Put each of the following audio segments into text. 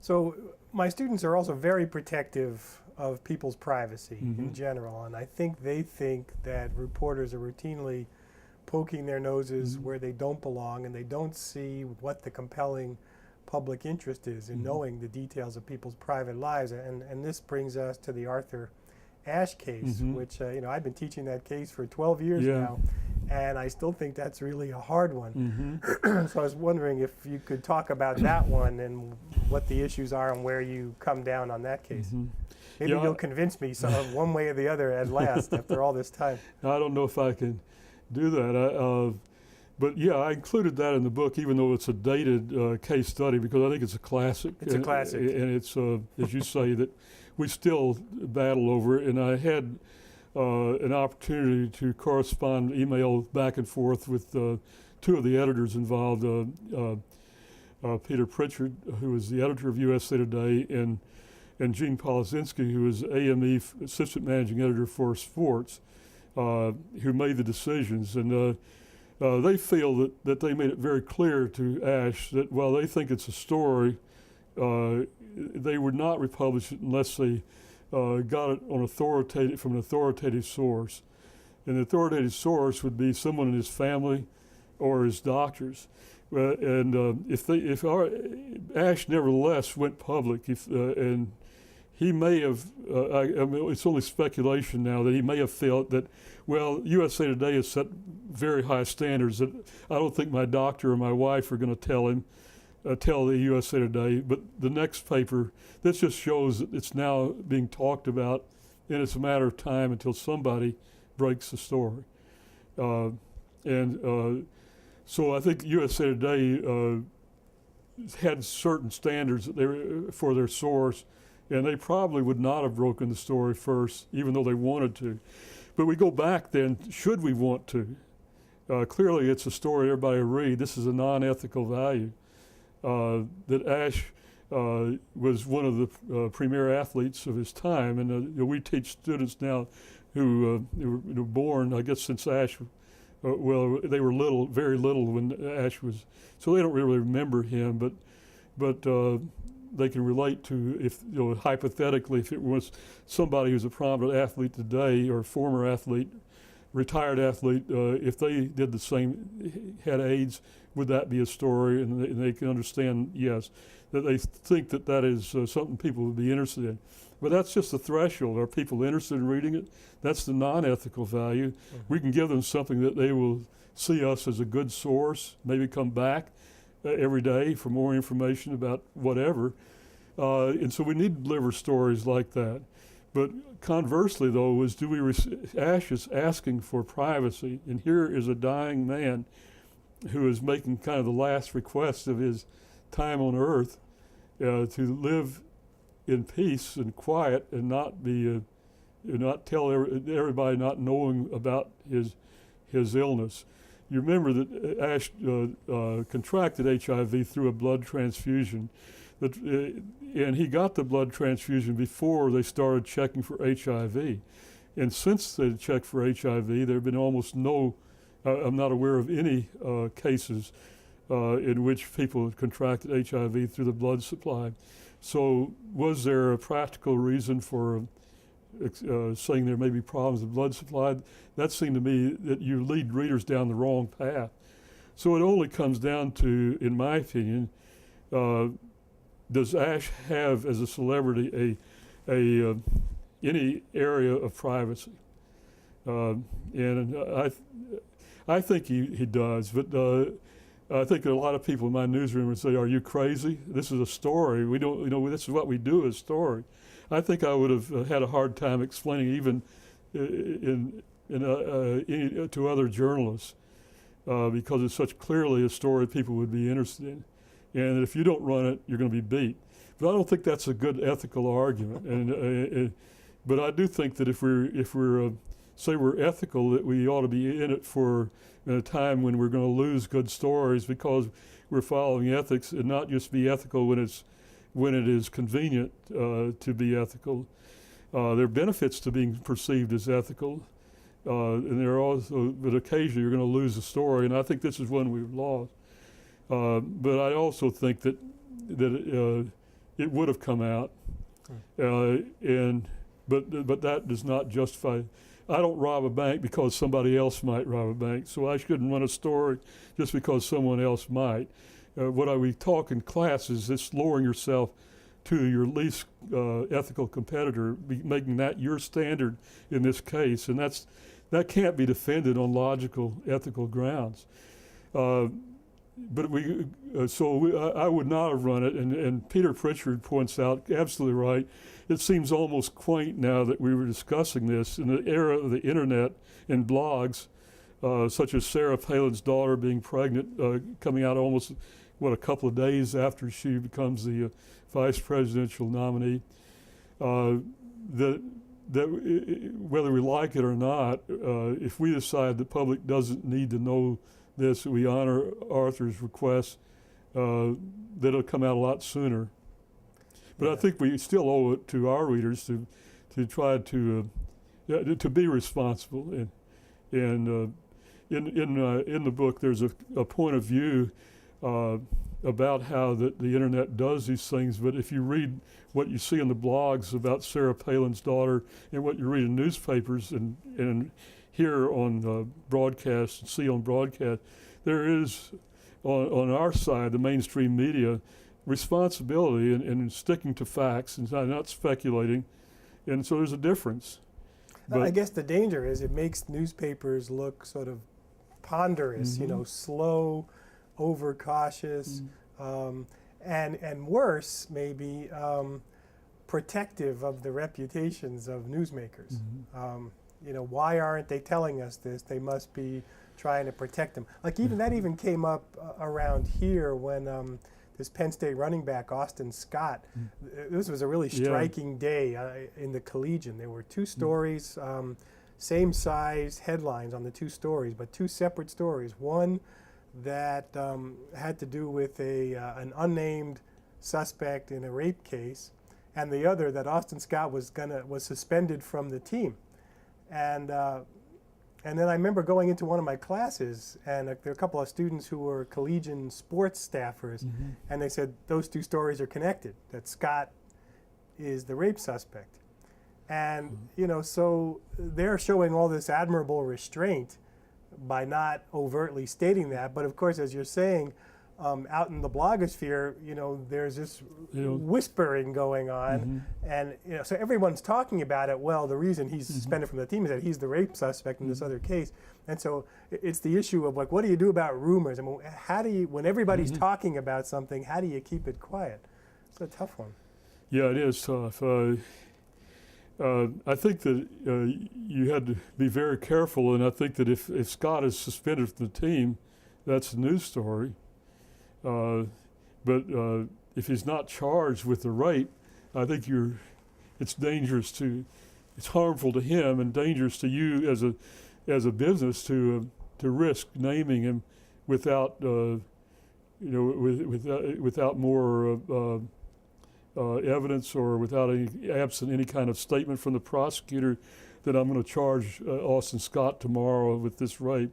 So my students are also very protective of people's privacy Mm-hmm. in general, and I think they think that reporters are routinely poking their noses Mm-hmm. where they don't belong, and they don't see what the compelling public interest is in Mm-hmm. knowing the details of people's private lives. And this brings us to the Arthur Ashe case, Mm-hmm. which I've been teaching that case for 12 years Yeah. now, and I still think that's really a hard one. Mm-hmm. So I was wondering if you could talk about that one and what the issues are and where you come down on that case. Mm-hmm. Maybe Yeah, you'll convince me one way or the other at last after all this time. I don't know if I can do that. But yeah, I included that in the book, even though it's a dated case study, because I think it's a classic. It's a classic. And it's, as you say, that we still battle over it. And I had an opportunity to correspond, email back and forth with two of the editors involved, Peter Pritchard, who was the editor of USA Today, and Gene Polizinski, who was AME assistant managing editor for sports, who made the decisions. And they feel that they made it very clear to Ashe that while they think it's a story, they would not republish it unless they got it on from an authoritative source. And the authoritative source would be someone in his family or his doctors. And if Ashe nevertheless went public, and he may have, I mean, it's only speculation now, that he may have felt that, well, USA Today has set very high standards that I don't think my doctor or my wife are going to tell the USA Today. But the next paper, this just shows that it's now being talked about, and it's a matter of time until somebody breaks the story. So I think USA Today had certain standards that for their source, and they probably would not have broken the story first, even though they wanted to. But we go back then, should we want to? Clearly it's a story everybody will read. This is a non-ethical value. That Ashe was one of the premier athletes of his time, and we teach students now who were born, I guess, since Ashe. Well, they were little, very little when Ashe was, so they don't really remember him. But they can relate to, if hypothetically, if it was somebody who's a prominent athlete today or former athlete, retired athlete, if they did the same, had AIDS, would that be a story? And they can understand, yes, that they think that is something people would be interested in. But that's just the threshold. Are people interested in reading it? That's the non-ethical value. Mm-hmm. We can give them something that they will see us as a good source, maybe come back every day for more information about whatever. And so we need to deliver stories like that. But conversely, though, is Ashe is asking for privacy, and here is a dying man who is making kind of the last request of his time on Earth to live in peace and quiet and not be, not tell everybody not knowing about his illness. You remember that Ashe contracted HIV through a blood transfusion. And he got the blood transfusion before they started checking for HIV. And since they checked for HIV, there have been almost no, I'm not aware of any cases in which people have contracted HIV through the blood supply. So was there a practical reason for saying there may be problems with blood supply? That seemed to me that you lead readers down the wrong path. So it only comes down to, in my opinion, does Ashe have, as a celebrity, any area of privacy? And I think he does, but I think a lot of people in my newsroom would say, "Are you crazy? This is a story. We don't, this is what we do as story." I think I would have had a hard time explaining even to other journalists because it's such clearly a story people would be interested in. And if you don't run it, you're going to be beat. But I don't think that's a good ethical argument. But I do think that if we're say we're ethical, that we ought to be in it for a time when we're going to lose good stories because we're following ethics, and not just be ethical when it is convenient to be ethical. There are benefits to being perceived as ethical, and there are also, but occasionally you're going to lose a story, and I think this is one we've lost. But I also think that it would have come out. But that does not justify. I don't rob a bank because somebody else might rob a bank, so I shouldn't run a story just because someone else might. What we talk in class is this lowering yourself to your least ethical competitor, making that your standard in this case, and that can't be defended on logical, ethical grounds. I would not have run it, and Peter Pritchard points out, absolutely right, it seems almost quaint now that we were discussing this in the era of the internet and blogs, such as Sarah Palin's daughter being pregnant, coming out almost, a couple of days after she becomes the vice presidential nominee. Whether we like it or not, if we decide the public doesn't need to know this, we honor Arthur's request, that it'll come out a lot sooner. But I think we still owe it to our readers to try to be responsible. And in the book, there's a point of view about how the internet does these things. But if you read what you see in the blogs about Sarah Palin's daughter and what you read in newspapers and hear on broadcast and see on broadcast, there is on our side, the mainstream media, responsibility in sticking to facts and not speculating, and so there's a difference. But I guess the danger is it makes newspapers look sort of ponderous, slow, overcautious, and worse, maybe protective of the reputations of newsmakers. Why aren't they telling us this? They must be trying to protect them. Like that even came up around here when this Penn State running back, Austin Scott, this was a really striking day in the Collegian. There were two stories, same size headlines on the two stories, but two separate stories. One that had to do with an unnamed suspect in a rape case, and the other that Austin Scott was suspended from the team. And then I remember going into one of my classes, and there were a couple of students who were collegian sports staffers, and they said those two stories are connected, that Scott is the rape suspect. And, so they're showing all this admirable restraint by not overtly stating that. But of course, as you're saying, out in the blogosphere, there's this whispering going on, and so everyone's talking about it. Well, the reason he's suspended from the team is that he's the rape suspect in this other case, and so it's the issue of what do you do about rumors? I mean, how do you, when everybody's talking about something, how do you keep it quiet? It's a tough one. Yeah, it is tough. I think that you had to be very careful, and I think that if Scott is suspended from the team, that's a news story. But if he's not charged with the rape, I think it's dangerous it's harmful to him and dangerous to you as a business to risk naming him without without more evidence or absent any kind of statement from the prosecutor that I'm going to charge Austin Scott tomorrow with this rape.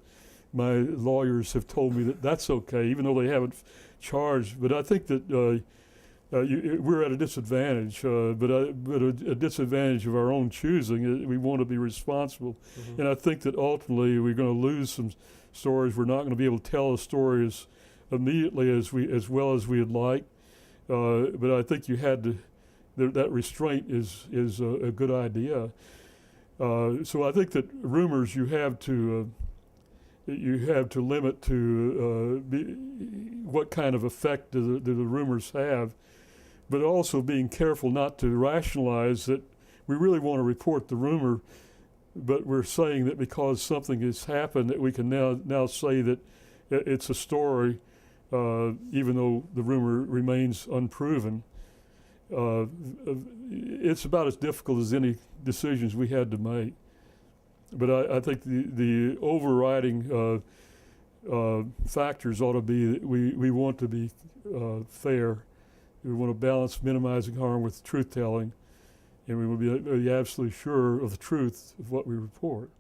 My lawyers have told me that that's okay, even though they haven't charged. But I think that we're at a disadvantage, but a disadvantage of our own choosing. We want to be responsible, and I think that ultimately we're going to lose some stories. We're not going to be able to tell the stories immediately as well as we'd like. But I think you had to. That restraint is a good idea. So I think that rumors you have to limit to what kind of effect do the rumors have, but also being careful not to rationalize that we really want to report the rumor, but we're saying that because something has happened that we can now say that it's a story, even though the rumor remains unproven. It's about as difficult as any decisions we had to make. But I think the overriding factors ought to be that we want to be fair. We want to balance minimizing harm with truth-telling, and we will be absolutely sure of the truth of what we report.